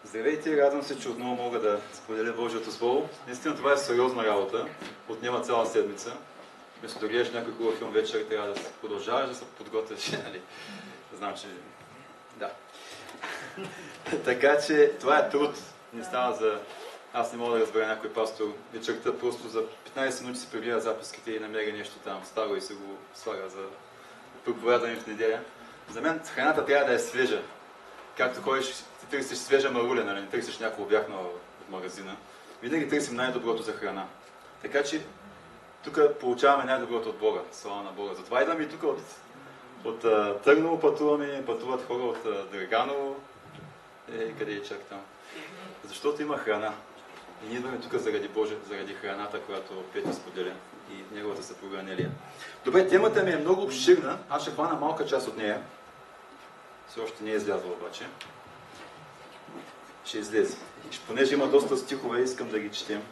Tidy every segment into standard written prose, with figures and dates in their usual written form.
Здравейте, радвам се, че отново мога да споделя Божието Слово. Наистина това е сериозна работа, отнема цяла седмица. Вместо да гледаш някой хубав филм вечер, трябва да продължаваш да се подготвяш, нали? Знам, че... Да. Така че това е труд. Не става за... Аз не мога да разбера някой пастор вечерта, просто за 15 минути се прегледа записките и намери нещо там старо и се го слага за проповядане в неделя. За мен храната трябва да е свежа. Както ходиш, ти търсиш свежа маруля, нали? Не търсиш някакво обяхнало от магазина. Винаги търсим най-доброто за храна. Така че тук получаваме най-доброто от Бога, слава на Бога. Затова идваме и тук от Търново пътуват хора от Драганово. Къде е чак там? Защото има храна. И ние идваме тук заради храната, която Петя споделя и неговата съпруга Анелия. Добре, темата ми е много обширна. Аз ще хвана малка част от нея. Все още не е излязла обаче. Ще излезе. Понеже има доста стихове, искам да ги четем.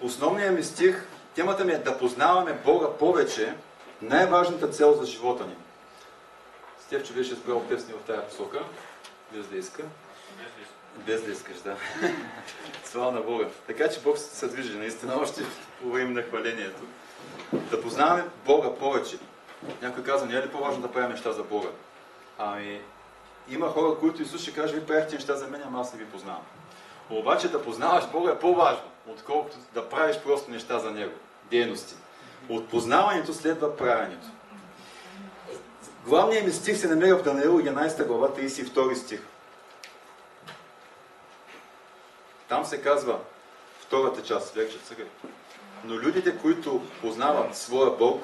Основният ми стих, темата ми е да познаваме Бога повече, най-важната цел за живота ни. Стефчо беше избрал песни в тая посока, без да иска. Без да искаш, да. Слава на Бога. Така че Бог се движи наистина още по време на хвалението. Да познаваме Бога повече. Някой казва, не е ли по-важно да правим неща за Бога? Ами, има хора, които Исус ще каже, ви правихте неща за мен, ама аз не ви познавам. Обаче да познаваш Бога е по-важно, отколкото да правиш просто неща за Него. Дейности. От познаването следва правенето. Главният ми стих се намира в Данаил 11 глава, 32 стих. Там се казва, втората част, но людите, които познават своя Бог,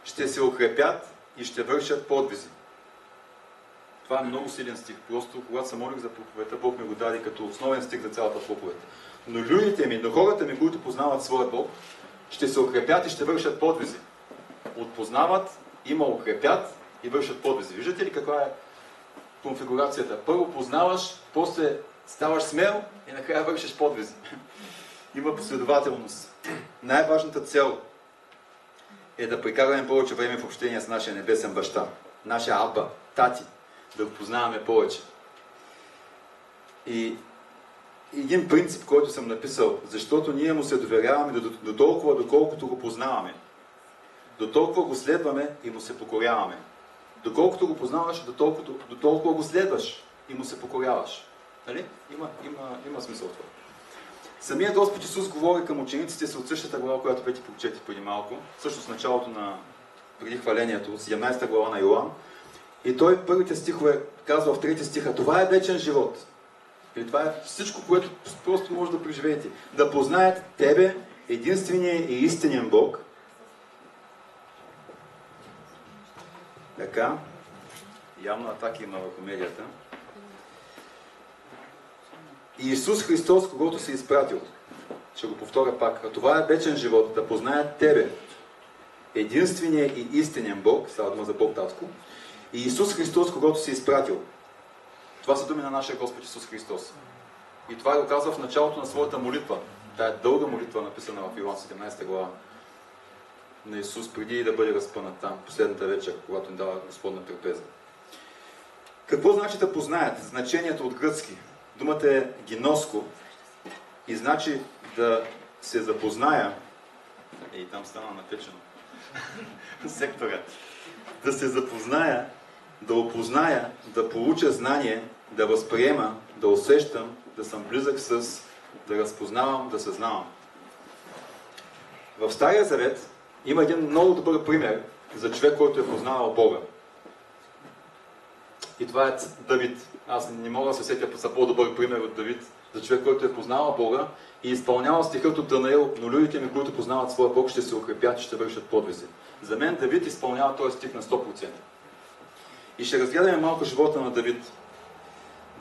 ще се укрепят и ще вършат подвизи. Това е много силен стих. Просто когато се молих за проповедта, Бог ми го даде като основен стих за цялата проповед. Но людите ми, но хората ми, които познават своя Бог, ще се укрепят и ще вършат подвизи. Отпознават, има укрепят и вършат подвизи. Виждате ли каква е конфигурацията? Първо познаваш, после ставаш смел и накрая вършиш подвизи. Има последователност. Най-важната цел е да прекараме повече време в общение с нашия небесен баща, нашия Абба, тати, да го познаваме повече. И един принцип, който съм написал, защото ние му се доверяваме до толкова, доколкото го познаваме. До толкова го следваме и му се покоряваме. Доколкото го познаваш, до толкова го следваш и му се покоряваш. Нали? Има смисъл това. Самият Господ Исус говори към учениците си от същата глава, която Пети прочети преди малко, всъщност началото преди хвалението, 17 глава на Йоан. И той първите стихове казва в трети стиха, това е вечен живот. И това е всичко, което просто може да преживеете. Да познаят Тебе, единствения и истинен Бог. Така, явно атаки има върху медията. И Исус Христос, когото се изпратил. Ще го повторя пак. А това е вечен живот, да познаят Тебе, единствения и истинен Бог, става дума за Бог Татко, и Исус Христос, когото се изпратил. Това са думи на нашия Господ Исус Христос. И това го казва в началото на своята молитва. Тая дълга молитва, написана в Йоан 17 глава на Исус, преди да бъде разпънат там, последната вечер, когато ни дава Господна трапеза. Какво значи да познаят? Значението от гръцки. Думата е гиноско и значи да се запозная, и там стана напечено, сектора, да се запозная, да опозная, да получа знание, да възприема, да усещам, да съм близък с, да разпознавам, да съзнавам. В Стария Завет има един много добър пример за човек, който е познавал Бога. И това е Давид. Аз не мога да се сетя за по-добър пример от Давид, за човек, който е познавал Бога и изпълнявал стихът от Данаил, но людите ми, които познават своя Бог, ще се укрепят и ще вършат подвизи. За мен Давид изпълнява този стих на 100%. И ще разгледаме малко живота на Давид.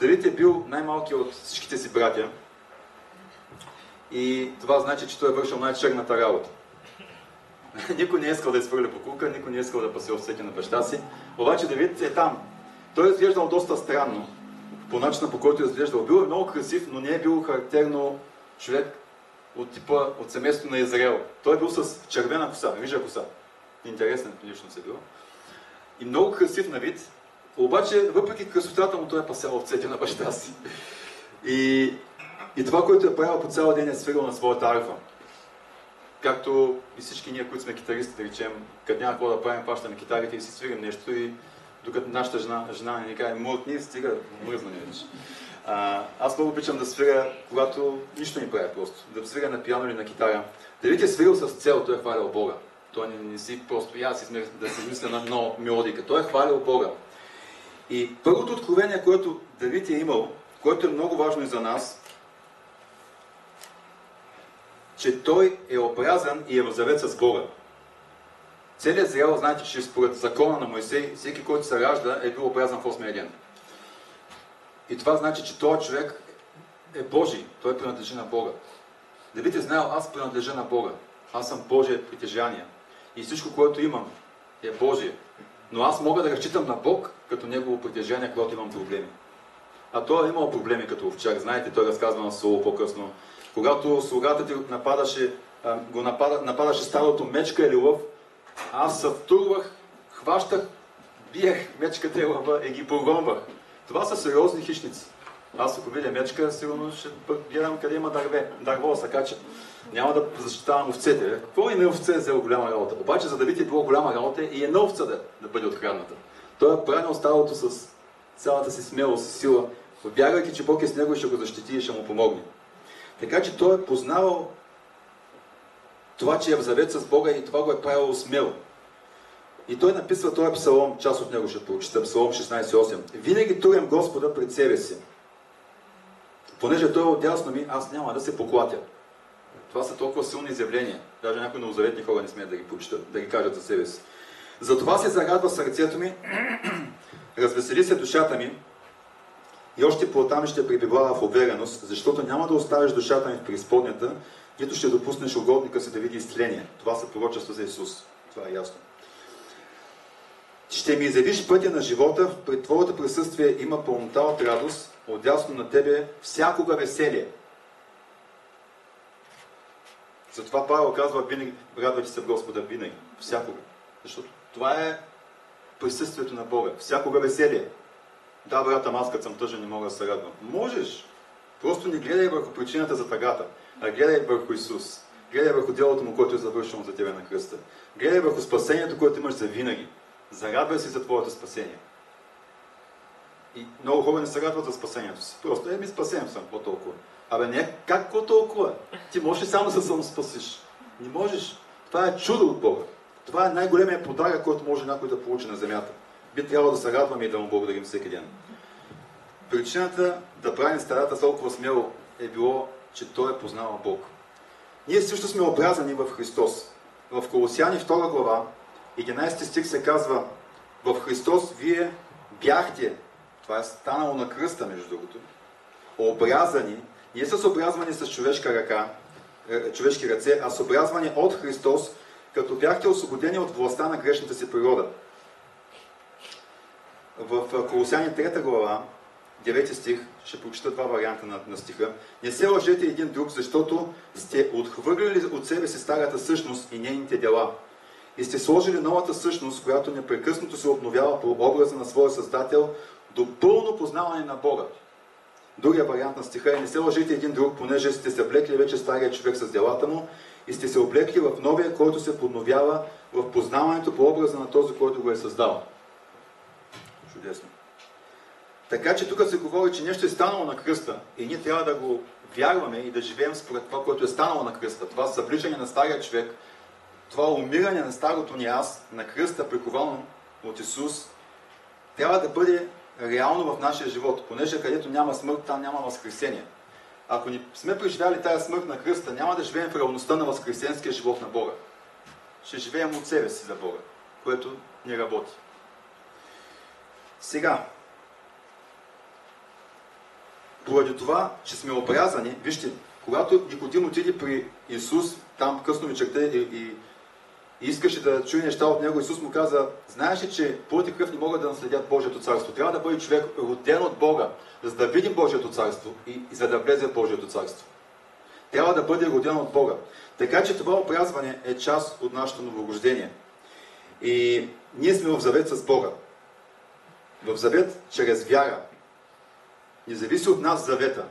Давид е бил най-малкият от всичките си братя и това значи, че той е вършил най-черната работа. Никой не е искал да изхвърля покулка, никой не е искал да пасе овцете на баща си, обаче Давид е там. Той е изглеждал доста странно, по начина, по който е изглеждал. Бил е много красив, но не е бил характерно човек от типа, от семейството на Израел. Той е бил с червена коса, рижа коса. Интересен личност е бил. И много красив на вид. Обаче, въпреки красотата му, той е пасял овцете на баща си. И това, което е правил по цял ден, е свирил на своята арфа. Както и всички ние, които сме китаристи, да речем, като няма какво да правим, пащаме китарите и си свирим нещо и докато нашата жена ни каже мъртни, стига мръзна ми вече. Аз много обичам да свиря, когато нищо не правя просто. Да свиря на пиано или на китара. Давид е свирил с цел, той е хвалял Бога. Той не си просто да си измисля на много мелодика. Той е хвалял Бога. И първото откровение, което Давид е имал, което е много важно и за нас, че той е обрязан и е в завет с Бога. Целият Израел, знаете, че според закона на Моисей, всеки, който се ражда, е бил обрязан в 8-я ден. И това значи, че този човек е Божий, той принадлежи на Бога. Давид е знаел, аз принадлежа на Бога, аз съм Божие притежание. И всичко, което имам, е Божие. Но аз мога да разчитам на Бог като негово притежание, когато имам проблеми. А той е имал проблеми като овчар. Знаете, той разказва на Соло по-късно. Когато слугата ти нападаше стадото мечка или лъв, аз се втурвах, хващах, биех мечката и лъва и ги прогонвах. Това са сериозни хищници. Аз ако видя мечка, сигурно ще гледам къде има дърво да се кача. Няма да защитавам овцете. Какво и на овце е взел голяма работа? Обаче за Давид е било голяма работа и една овца да бъде открадната. Той е правил стадото с цялата си смелост и сила, вярвайки, че Бог е с него и ще го защити и ще му помогне. Така че той е познавал това, че е в завет с Бога и това го е правило смело. И той написва този псалом, част от него ще прочита, псалом 16:8. Винаги турям Господа пред себе си. Понеже той е отдясно ми, аз няма да се поклатя. Това са толкова силни изявления. Даже някои новозаветни хора не смеят да ги прочитат, да ги кажат за себе си. Затова се зарадва сърцето ми, развесели се душата ми и още по-там ще пребивава в увереност, защото няма да оставиш душата ми в преизподнята, нито ще допуснеш угодника си да види изцеление. Това са пророчества за Исус. Това е ясно. Ще ми изявиш пътя на живота, пред Твоето присъствие има пълнота от радост, отдясно на Тебе всякога веселие. Затова Павел казва, винаги радвайте се в Господа, винаги, всякога. Защото това е присъствието на Бога. Всякога веселие. Да, брат, аз като съм тъжен не мога да се радвам. Можеш. Просто не гледай върху причината за тъгата, а гледай върху Исус. Гледай върху делото му, което е завършено за тебе на кръста. Гледай върху спасението, което имаш за винаги. Зарадвай се за твоето спасение. И много хора не се радват за спасението си. Просто, спасен съм, какво толкова? Абе не, как какво толкова? Ти можеш ли само да се самоспасиш? Не можеш. Това е чудо от Бога. Това е най-големият подарък, който може някой да получи на земята. Би трябвало да се радваме и да му благодарим всеки ден. Причината да правим старата толкова смело е било, че той е познавал Бог. Ние също сме обрязани в Христос. В Колосяни 2 глава, 11 стих се казва: в Христос вие бяхте, това е станало на кръста, между другото, обрязани, не с обрязване с човешки ръце, а с обрязване от Христос, като бяхте освободени от властта на грешната си природа. В Колосяни 3 глава, 9 стих, ще прочита два варианта на стиха. Не се лъжете един друг, защото сте отхвърлили от себе си старата същност и нейните дела. И сте сложили новата същност, която непрекъснато се обновява по образа на своя Създател до пълно познаване на Бога. Другия вариант на стиха е: не се лъжете един друг, понеже сте се облекли вече стария човек с делата му и сте се облекли в новия, който се подновява в познаването по образа на този, който го е създал. Чудесно. Така че тук се говори, че нещо е станало на кръста и ние трябва да го вярваме и да живеем според това, което е станало на кръста. Това събличане на стария човек, това умиране на старото ни аз на кръста, приковано от Исус, трябва да бъде реално в нашия живот, понеже където няма смърт, там няма възкресение. Ако не сме преживяли тая смърт на кръста, няма да живеем в реалността на възкресенския живот на Бога. Ще живеем от себе си за Бога, което не работи. Сега, поради това, че сме обрязани, вижте, когато Никодим отиде при Исус, там късно вечерта и искаше да чуе неща от него, Исус му каза: знаеш ли, че плът и кръв не могат да наследят Божието царство? Трябва да бъде човек роден от Бога, за да видим Божието царство и за да влезе в Божието царство. Трябва да бъде роден от Бога. Така че това обрязване е част от нашето новорождение. И ние сме в завет с Бога. в завет чрез вяра. Не зависи от нас завета.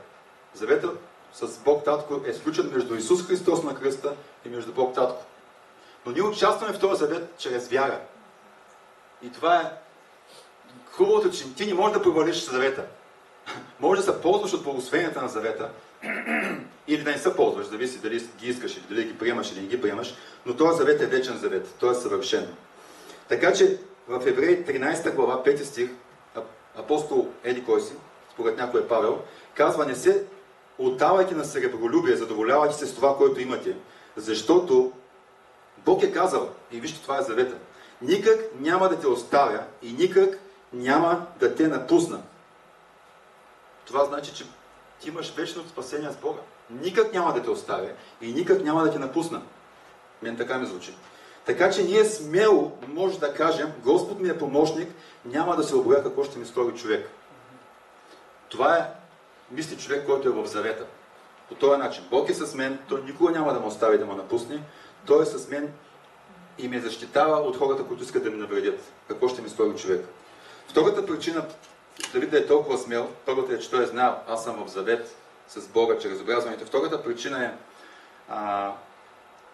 Завета с Бог Татко е сключен между Исус Христос на кръста и между Бог Татко. Но ние участваме в този завет чрез вяра. И това е хубавото, че ти не можеш да провалиш завета. Може да се ползваш от благословенията на завета или да не се ползваш, зависи дали ги искаш или дали ги приемаш или не ги приемаш, но този завет е вечен завет, той е съвършен. Така че в Евреи 13 глава, 5 стих, апостол Еди кой си, според някой е Павел, казва: не се отдавайте на сребролюбие, задоволявайте се с това, което имате, защото Бог е казал, и вижте, това е завета, никак няма да те оставя и никак няма да те напусна. Това значи, че ти имаш вечно спасение с Бога. Никак няма да те оставя и никак няма да те напусна. Мен така ми звучи. Така че ние смело може да кажем: Господ ми е помощник, няма да се обоя какво ще ми стори човек. Това е мисли човек, който е в завета. По този начин. Бог е с мен, той никога няма да ме остави да ме напусне. Той е с мен и ме защитава от хората, които искат да ми навредят. Какво ще ми стори човек. Втората причина Давид да е толкова смел, първата е, че той е знал: аз съм в завет с Бога чрез обрязването. Втората причина е,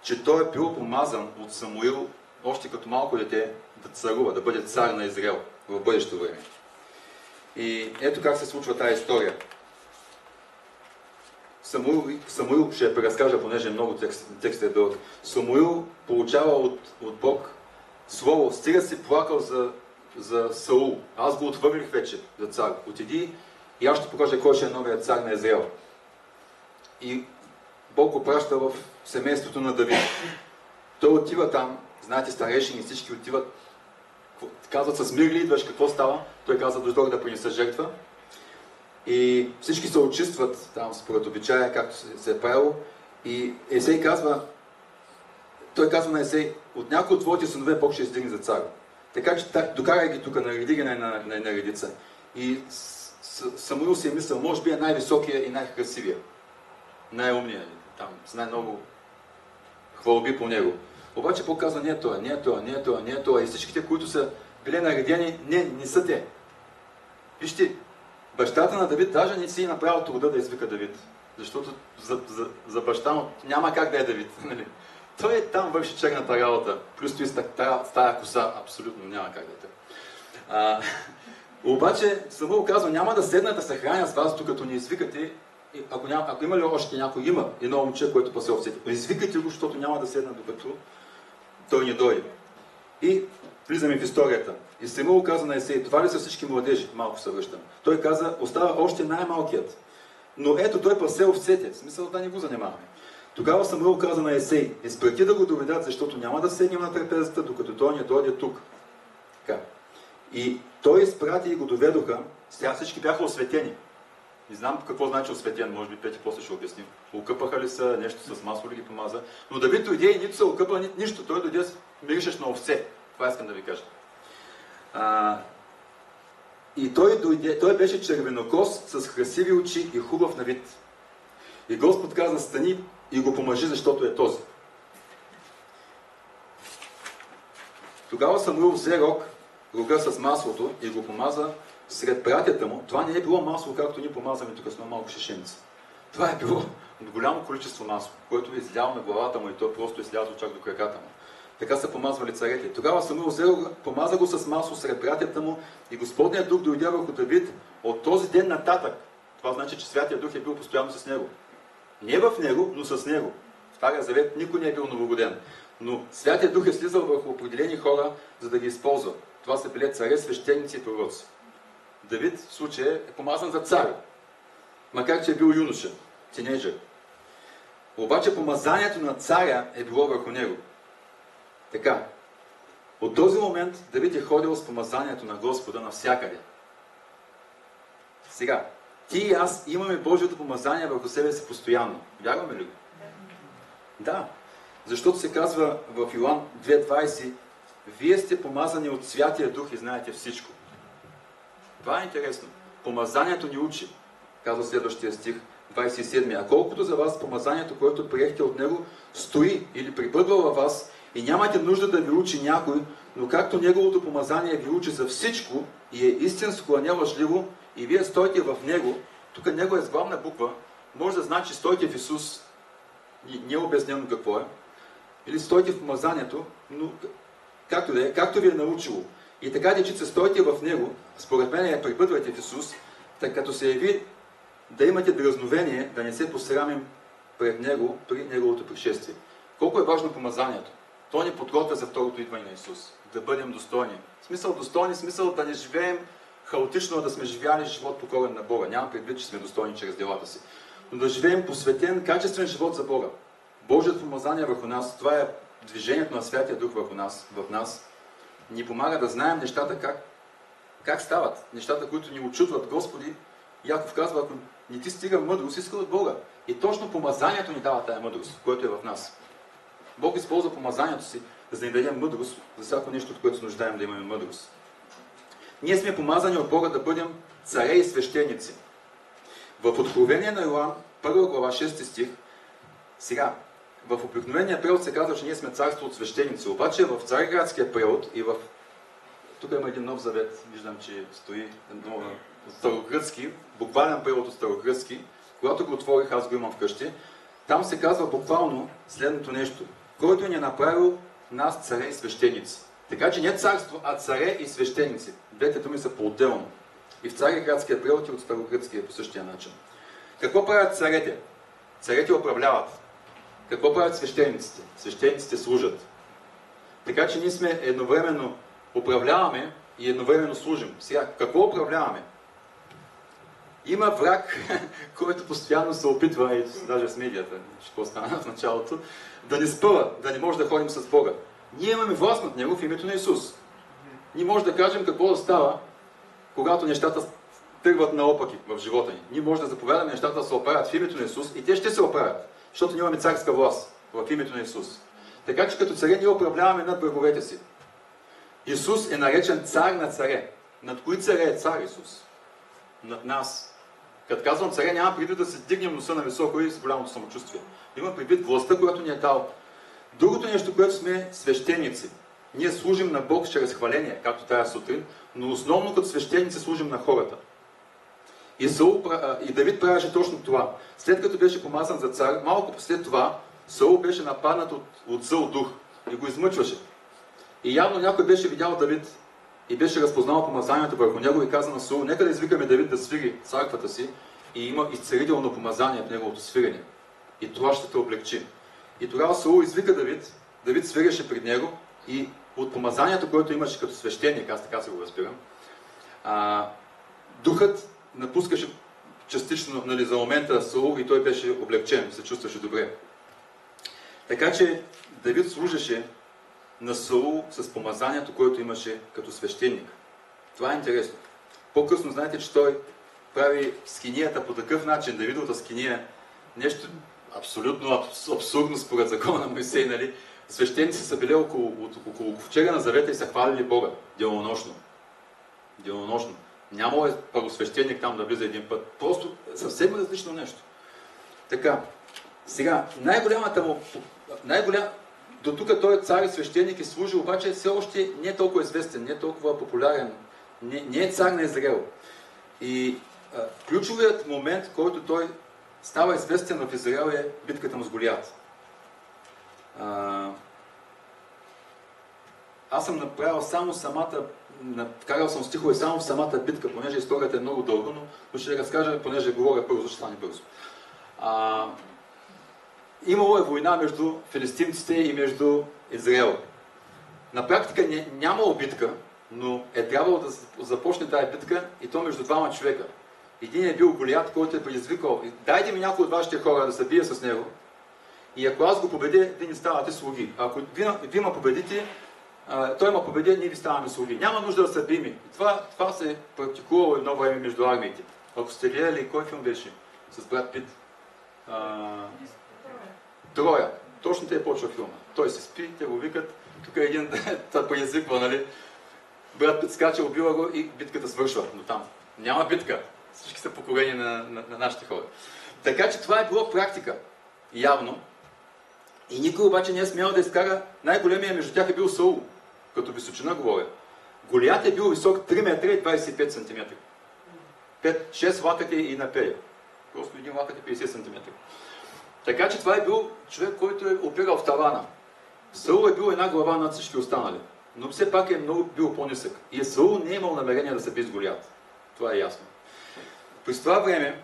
че той е бил помазан от Самуил още като малко дете да царува, да бъде цар на Израел в бъдещо време. И ето как се случва тази история. Самуил ще я преразкажа, понеже много текст е дълъг. Самуил получава от Бог слово: стига си плакал за Саул. Аз го отвърлих вече за цар. Отиди и аз ще покажа кой ще е новият цар на Израел. И Бог го праща в семейството на Давид. Той отива там, знаете, старейшини всички отиват, казват: с мир ли идваш, какво става? Той казва: дойдох да принеса жертва. И всички се очистват там според обичая, както се е правило. И Есей казва, той казва на Есей: от някой от твоите синове Бог ще издигне за цар. Така че докарай ги тук, нареди ги на една редица. И Самуил си е мислил: може би е най-високия и най-красивия. Най-умният, там, с най-много хвалби по него. Обаче Бог казва: не е това, не е това, не е това, не е това. И всичките, които са били наредени, не са те. Вижте, бащата на Давид даже не си е направил труда да извика Давид. Защото за баща му няма как да е Давид. Нали? Той там върши черната работа. Плюс стои с тая коса. Абсолютно няма как да е. Обаче Самуил казва: няма да седна да се храня с вас, докато не извикате. Ако има ли още някой, има едно момче, което пасе овцете. Извикайте го, защото няма да седна, докато той не дойде. И влизаме в историята. И Самуил каза на Есей: това ли са всички младежи? Малко се връщам. Той каза: остава още най-малкият. Но ето той пасе овцете. В смисъл да не го занимаваме. Тогава Самуил каза на Есей: изпрати да го доведат, защото няма да седнем на трапезата, докато той не дойде тук. Така. И той изпрати и го доведоха. Сега всички бяха осветени. Не знам какво значи осветен, може би Пети после ще обясним. Окъпаха ли са, нещо с масло ли ги помаза. Но Давид дойде и нито се окъпа, нито нищо. Той дойде миришеш на овце. Това искам да ви кажа. И той беше червенокос, с красиви очи и хубав на вид. И Господ каза: стани и го помажи, защото е този. Тогава Самуил взе рога с маслото и го помаза сред братята му. Това не е било масло, както ние помазваме тук с малко шишеница. Това е било голямо количество масло, което е излял на главата му и то просто е слязло чак до краката му. Така са помазвали царете. Тогава Самуил помаза го с масло сред братята му и Господният дух дойде върху Давид от този ден нататък. Това значи, че Святия Дух е бил постоянно с него. Не в него, но с него. В Стария Завет никой не е бил новогоден. Но Святия Дух е слизал върху определени хора, за да ги използва. Това са били царе, свещеници и пророци. Давид в случая е помазан за цар, макар че е бил юноша, тинейджър. Обаче помазанието на царя е било върху него. Така, от този момент Давид е ходил с помазанието на Господа навсякъде. Сега, ти и аз имаме Божието помазание върху себе си постоянно. Вярваме ли го? Да. Защото се казва в Йоан 2.20: вие сте помазани от Святия Дух и знаете всичко. Това е интересно. Помазанието ни учи, казва следващия стих, 27. А колкото за вас помазанието, което приехте от Него, стои или прибъдва във вас и нямате нужда да ви учи някой, но както неговото помазание ви учи за всичко и е истинско, а не лъжливо, и вие стойте в него, тук него е с главна буква, може да значи стойте в Исус, не е обяснено какво е, или стойте в помазанието, но както да е, както ви е научило. И така, дечица, стойте в него, според мен е прибъдвайте в Исус, така като се яви да имате дразновение, да не се посрамим пред него при неговото пришествие. Колко е важно помазанието? То ни подготвя за второто идване на Исус. Да бъдем достойни. Смисъл достойни, смисъл да не живеем хаотично, да сме живяли живот покорен на Бога. Нямам предвид, че сме достойни чрез делата си. Но да живеем посветен, качествен живот за Бога. Божието помазание върху нас, това е движението на Святия Дух върху нас, в нас, ни помага да знаем нещата как стават. Нещата, които ни очудват. Господи, Яков казва, ако не ти стига мъдрост, иска от Бога. И точно помазанието ни дава тая мъдрост, което е в нас. Бог използва помазанието си, за да ни даде мъдрост за всяко нещо, от което се нуждаем да имаме мъдрост. Ние сме помазани от Бога да бъдем царе и свещеници. В Откровение на Йоан, 1 глава, 6 стих, сега, в обикновения превод се казва, че ние сме царство от свещеници, обаче в цареградския превод и в... Тук има един нов завет, виждам, че стои от старогръцки, буквален превод от старогръцки, когато го отворих, аз го имам вкъщи, там се казва буквално следното нещо. Който ни е направил нас царе и свещеници. Така че не царство, а царе и свещеници. Двете думи са по-отделно. И в цареградския превод и от старогръцкия по същия начин. Какво правят царете? Царете управляват. Какво правят свещениците? Свещениците служат. Така че ние сме едновременно управляваме и едновременно служим. Сега, какво управляваме? Има враг, който постоянно се опитва, и даже с медията, какво стана в началото, да ни спъва, да не може да ходим с Бога. Ние имаме власт над него в името на Исус. Ние може да кажем какво да става, когато нещата тръгват наопаки в живота ни. Ние може да заповядаме нещата да се оправят в името на Исус и те ще се оправят, защото ние имаме царска власт в името на Исус. Така че като царе ние управляваме над враговете си. Исус е наречен цар на царе. Над кои царе е цар Исус? Над нас. Като казвам царе, няма предвид да се дигнем носа на високо и с голямото самочувствие. Има предвид властта, която ни е дал. Другото нещо, което сме свещеници. Ние служим на Бог чрез хваление, както тая сутрин, но основно като свещеници служим на хората. И Давид правеше точно това. След като беше помазан за цар, малко след това Саул беше нападнат от зъл дух и го измъчваше. И явно някой беше видял Давид и беше разпознал помазанието върху него и каза на Саул, нека да извикаме Давид да свири църквата си и има изцелително помазание в неговото свирене. И това ще те облегчи. И тогава Саул извика Давид, Давид свиреше пред него и от помазанието, което имаше като свещеник, аз така се го разбирам, духът напускаше частично, нали, за момента Саул и той беше облегчен, се чувстваше добре. Така че Давид служеше на Саул с помазанието, което имаше като свещеник. Това е интересно. По-късно знаете, че той прави скинията по такъв начин, Давидовата скиния, нещо абсолютно абсурдно според закона на Моисей, нали? Свещеници са били около ковчега на завета и са хвалили Бога денонощно. Денонощно. Нямало е първосвещеник там да влиза един път. Просто съвсем различно нещо. Така, сега, до тук той е цар и свещеник и служи, обаче все още не е толкова известен, не е толкова популярен, не е цар на Израел. И ключовият момент, който той става известен в Израел е битката му с Голиат. Аз съм направил само вкарал съм стихове само в самата битка, понеже историята е много дълго, но ще разкажа, понеже говоря бързо, ще стане бързо. Имало е война между филистимците и между Израел. На практика нямало битка, но е трябвало да започне тази битка и то между двама човека. Един е бил Голиат, който е предизвикал, дайте ми някой от вашите хора да се бие с него и ако аз го победя, вие не ставате слуги. Ако вие ме победите, той ме победи, ние ви ставаме слуги. Няма нужда да се бими. Това се е практикувало едно време между армиите. Ако сте гледали, кой филм беше с Брат Пит? Троя. Точно те е почва филма. Той се спи, те го викат, тук е един да преизвиква, нали? Брат Пит скача, убива го и битката свършва. Но там няма битка. Всички са покорени на нашите хора. Така че това е било практика. Явно. И никой обаче не е смял да изкара, най-големия между тях е бил Саул. Като височина говоря. Голиат е бил висок 3 метра и 25 см. 6 лакъти и напее. Просто един лакът е 50 см. Така че това е бил човек, който е опирал в тавана. Саул е бил една глава над всички останали. Но все пак е много бил по-нисък. И Саул не е имал намерение да се би с Голиат. Това е ясно. През това време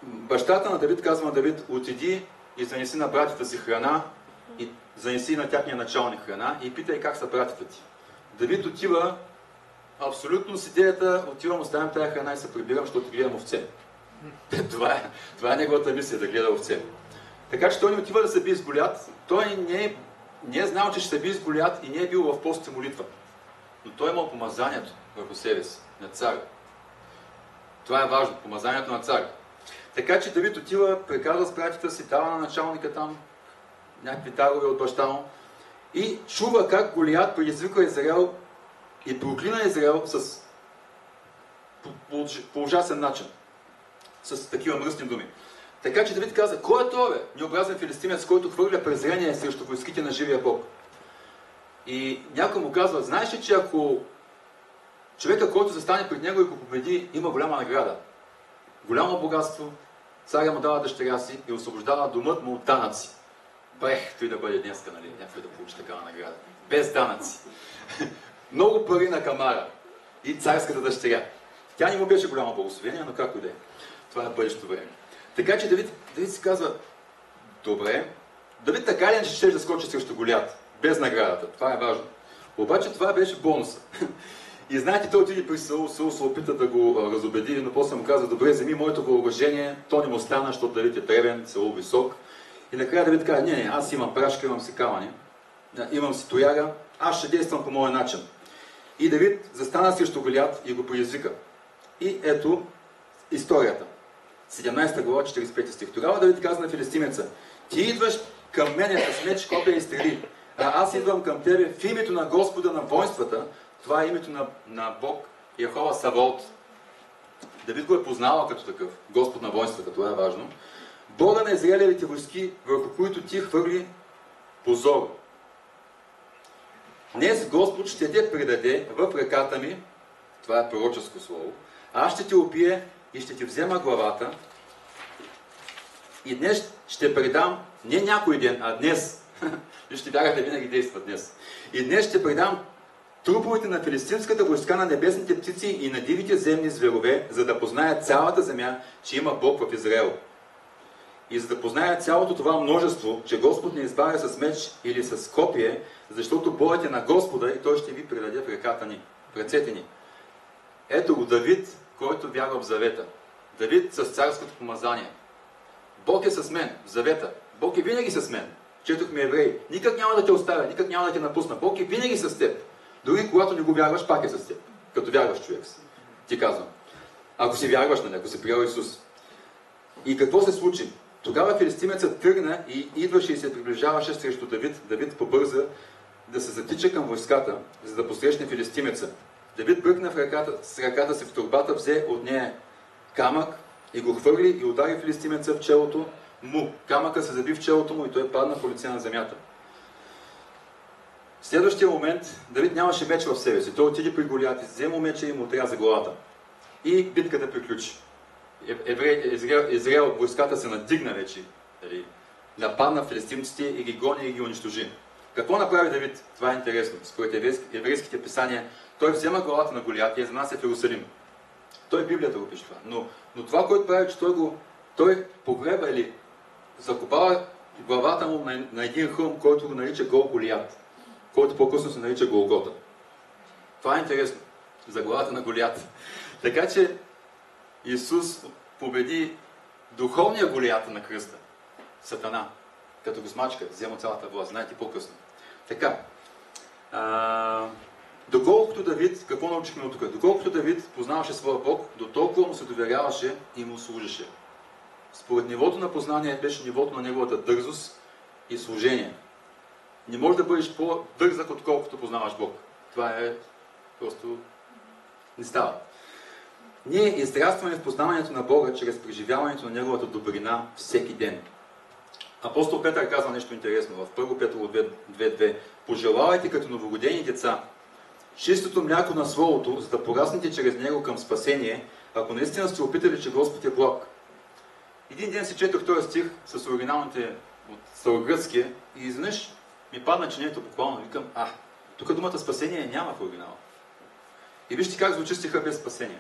бащата на Давид казва на Давид: отиди и занеси на братята си храна и занеси на тяхния началник храна и питай как са братята ти. Давид отива абсолютно с идеята: отивам, оставям тази храна и се прибирам, защото гледам овце. Това е неговата мисия, да гледа овце. Така че той не отива да се бие с Голиат. Той не е знал, че ще се бие с Голиат и не е бил в пост и молитва. Но той е имал помазанието върху себе си, на цар. Това е важно, помазанието на цар. Така че Давид отива, приказва с братята си, дава на началника там някакви дарове от баща му и чува как Голиат предизвиква Израел и проклина Израел по ужасен начин. С такива мръсни думи. Така че Давид каза: кой е това, бе? Необразен филистимец, който хвърля презрение срещу войските на живия Бог. И някой му казва: знаеш ли, че ако човека, който застане пред него и го победи, има голяма награда, голямо богатство, царя му дава дъщеря си и освобождава домът му от данъци. Брех, той да бъде днеска, нали? Някой да получи такава награда. Без данъци. Много пари на камара. И царската дъщеря. Тя не му беше голямо благословение, но както и да е. Това е бъдещето време. Така че Давид си казва: добре, Давид така ли не ще да скочи срещу Голиат, без наградата. Това е важно. Обаче това беше бонуса. И знаете, той отиде при Саул, Саул се опита да го разобеди, но после му каза: добре, вземи моето въоръжение, то не му стана, защото Давид е древен, Саул висок. И накрая Давид каза: не, аз имам прашка, имам си камъни, имам си тояга, аз ще действам по моя начин. И Давид застана срещу Голиат и го предизвика. И ето историята. 17 глава, 45 стих. Тогава Давид каза на филистимеца: ти идваш към мене с меч, копия и стрели, а аз идвам към тебе в името на Господа на воинствата. Това е името на Бог, Йехова Саваот. Давид го е познавал като такъв, Господ на воинствата, това е важно. Бога на израелевите войски, върху които ти хвърли позор. Днес Господ ще те предаде в ръката ми, това е пророческо слово, аз ще те убия и ще ти взема главата и днес ще предам, не някой ден, а днес, вижте, вярата винаги действа днес, и днес ще предам труповете на филистимската войска на небесните птици и на дивите земни зверове, за да познаят цялата земя, че има Бог в Израел. И за да познаят цялото това множество, че Господ не избавя с меч или с копие, защото боят е на Господа и Той ще ви предаде в ръката ни, в ръцете ни. Ето го Давид, който вярва в завета. Давид с царското помазание. Бог е с мен в завета. Бог е винаги с мен. Четохме Евреи. Никак няма да те оставя, никак няма да те напусна. Бог е винаги с теб. Дори когато не го вярваш, пак е с теб. Като вярваш човек си. Ти казвам. Ако си вярваш на него, ако си приял Исус. И какво се случи? Тогава филистимецът тръгна и идваше и се приближаваше срещу Давид. Давид побърза да се затича към войската, за да посрещне филистимеца. Давид бръкна с ръката си в торбата, взе от нея камък и го хвърли и удари филистимеца в челото му. Камъка се заби в челото му и той падна по лице на земята. В следващия момент Давид нямаше меч в себе си. Той отиде при Голиат и взе му меча и му отряза главата. И битката приключи. Израел, войската се надигна вече. Нападна филистимците и ги гони и ги унищожи. Какво направи Давид? Това е интересно. Според еврейските писания, той взема главата на Голиат и я занася в Иерусалим. Той Библията го пише това. Но това, което прави, че той погреба или закопава главата му на един хълм, който го нарича Гол Голиат, който по-късно се нарича Голгота. Това е интересно. За главата на Голиат. Така че Исус победи духовния Голиат на кръста. Сатана. Като го смачка, взема цялата власт. Знаете по-късно. Така. Доколкото Давид, какво научихме от тук? Доколкото Давид познаваше своя Бог, до толкова му се доверяваше и му служеше. Според нивото на познание беше нивото на неговата дързост и служение. Не можеш да бъдеш по-дързък, отколкото познаваш Бог. Това е просто не става. Ние израстваме в познаването на Бога чрез преживяването на Неговата добрина всеки ден. Апостол Петър казва нещо интересно в 1 Петрово 2.2. Пожелавайте като новородени деца чистото мляко на Словото, за да пораснете чрез него към спасение, ако наистина сте опитали, че Господ е благ. Един ден си четох този стих с оригиналните от старогръцкия и изведнъж ми падна чинето буквално. Викам, тук думата спасение няма в оригинала. И вижте как звучи стиха без спасение.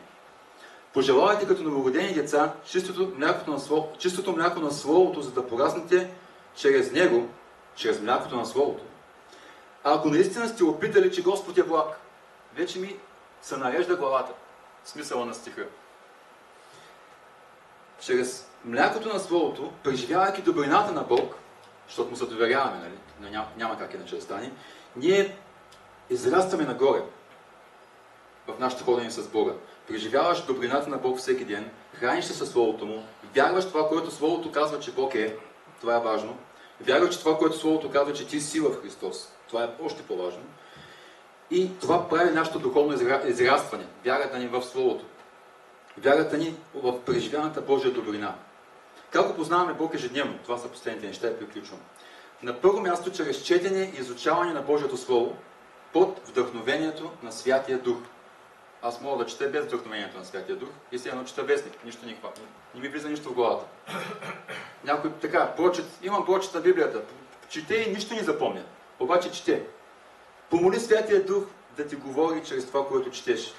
Пожелавайте като новородени деца чистото мляко на Словото, за да пораснете чрез него, чрез млякото на Словото. А ако наистина сте опитали, че Господ е благ, вече ми се нарежда главата. Смисъла на стиха. Чрез млякото на Словото, преживявайки добрината на Бог, защото му се доверяваме, нали? Няма как иначе да стане, ние израстваме нагоре в нашето ходене с Бога. Преживяваш добрината на Бог всеки ден, храниш се със Словото му, вярваш това, което Словото казва, че Бог е, това е важно, вярваш, че това, което Словото казва, че ти си в Христос, това е още по-важно. И това прави нашето духовно израстване, вярата ни в Словото, вярата ни в преживяната Божия добрина. Как познаваме Бог ежедневно? Това са последните неща и приключвам. На първо място, чрез четене и изучаване на Божието Слово, под вдъхновението на Святия Дух. Аз мога да чета без вдъхновението на Святия Дух и си едно чета вестник, нищо не хватно. Не ми влиза нищо в главата. Някой така, имам прочит на Библията, чете и нищо не запомня. Обаче чете. Помоли Святия Дух да ти говори чрез това, което четеш.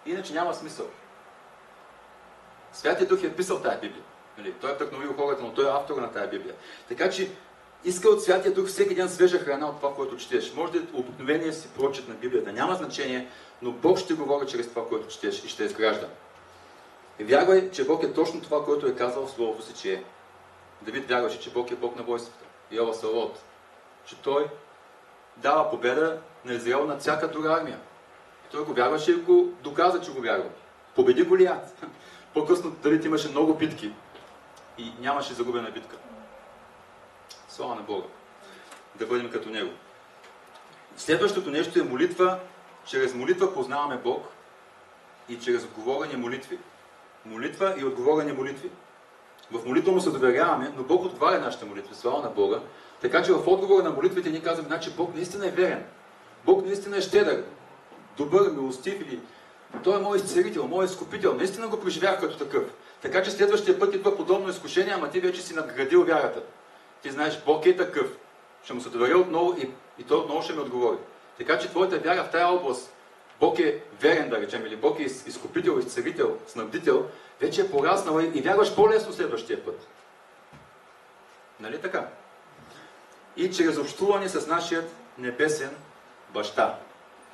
Иначе няма смисъл. Святия Дух е писал тая Библия. Той е вдъхновил хората, но той е автор на тая Библия. Така че иска от Святия Дух всеки ден свежа храна от това, което четеш. Може да е обикновения си прочит на Библията. Няма значение, но Бог ще говори чрез това, което четеш и ще изгражда. И вярвай, че Бог е точно това, което е казал в Словото си, че е. Давид вярваше, че Бог е Бог на войската. Йова Савот. Че Той дава победа на Израел над всяка друга армия. И той го вярваше и го доказа, че го вярва. Победи Голиат. По-късно Давид имаше много битки и нямаше загубена битка. Слава на Бога. Да бъдем като Него. Следващото нещо е молитва. Чрез молитва познаваме Бог и чрез отговорени молитви. Молитва и отговорени молитви. В молитва му се доверяваме, но Бог отговаря нашите молитви. Слава на Бога. Така че в отговора на молитвите ни казваме, че Бог наистина е верен. Бог наистина е щедър, добър, милостив или Той е мой изцелител, мой изкупител. Наистина го преживях като такъв. Така че следващия път идва подобно изкушение, ама ти вече си надградил вярата. Ти знаеш, Бог е такъв. Ще му се доверя отново и Той отново ще ми отговори. Така че твоята вяра в тая област, Бог е верен, да речем, или Бог е изкупител, изцелител, снабдител, вече е пораснала и вярваш по-лесно следващия път. Нали така? И чрез общуване с нашия небесен баща.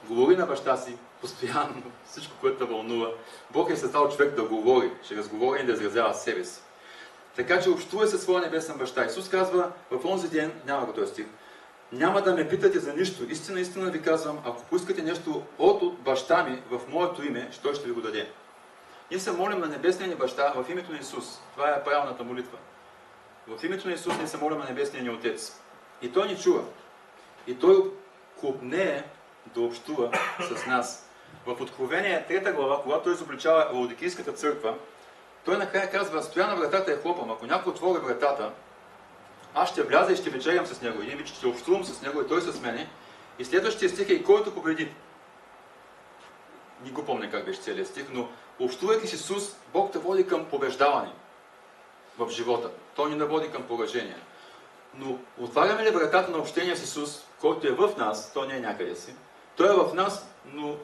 Говори на баща си постоянно всичко, което те вълнува. Бог е създал човек да говори, чрез говорене да изразява себе си. Така че общувай със своя небесен баща. Исус казва в онзи ден, няма го този стих, няма да ме питате за нищо. Истина ви казвам, ако поискате нещо от баща ми в моето име, той ще ви го даде. Ние се молим на небесния ни баща в името на Исус. Това е правилната молитва. В името на Исус ние се молим на небесния ни Отец. И Той ни чува. И Той копнее да общува с нас. В Откровение 3 глава, когато Той изобличава Лаодикийската църква, Той накрая казва, стоя на вратата и хлопам. Ако някой отвори вратата, аз ще вляза и ще вечерям с него. Един вид ще общувам с него и той с мене. И следващия стих е и който победи. Не го помня как беше целият стих, но общувайки с Исус, Бог те води към побеждаване в живота. Той ни води към поражение. Но отваряме ли вратата на общение с Исус, който е в нас, той не е някъде си. Той е в нас, но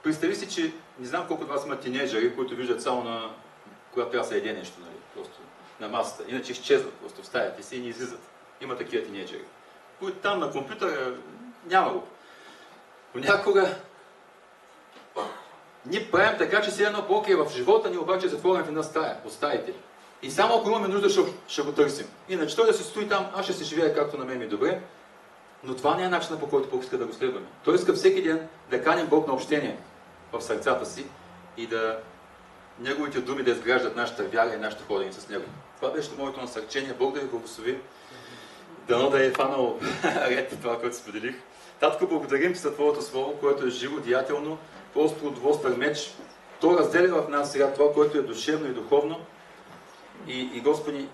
представи си, че не знам колко от вас има тинейджери, които виждат само на когато трябва да се еде нещо, нали, просто на масата. Иначе изчезват просто в стаята си и не излизат. Има такива тинейджери. Които там на компютъра няма го. Понякога ние правим така, че си едно Бог е в живота ни, обаче затворен в една стая, от стаите. И само ако имаме нужда, ще го търсим. Иначе той да се стои там, аз ще се живея както на мен ми добре, но това не е начинът, по който Бог иска да го следваме. Той иска всеки ден да каним Бог на общение в сърцата си и да Неговите думи да изграждат нашата вяра и нашето ходене с Него. Това беше моето насърчение. Бог да ви благослови. Дано да е фанал ред това, което споделих. Татко, благодарим Ти за Твоето Слово, което е живо, деятелно, просто двостър меч. То разделя в нас сега това, което е душевно и духовно. И Господи,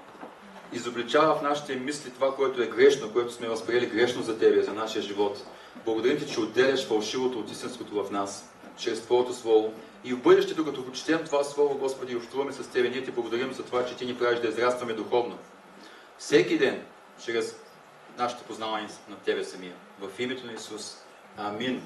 изобличава в нашите мисли това, което е грешно, което сме възприели грешно за Тебе, за нашия живот. Благодарим Ти, че отделяш фалшивото от истинското в нас, чрез Твоето Слово. И в бъдещето, като четем това Слово, Господи, и общуваме с Тебе, ние Ти благодарим за това, че Ти ни правиш да израстваме духовно. Всеки ден, чрез нашето познаване на Тебе самия. В името на Исус. Амин.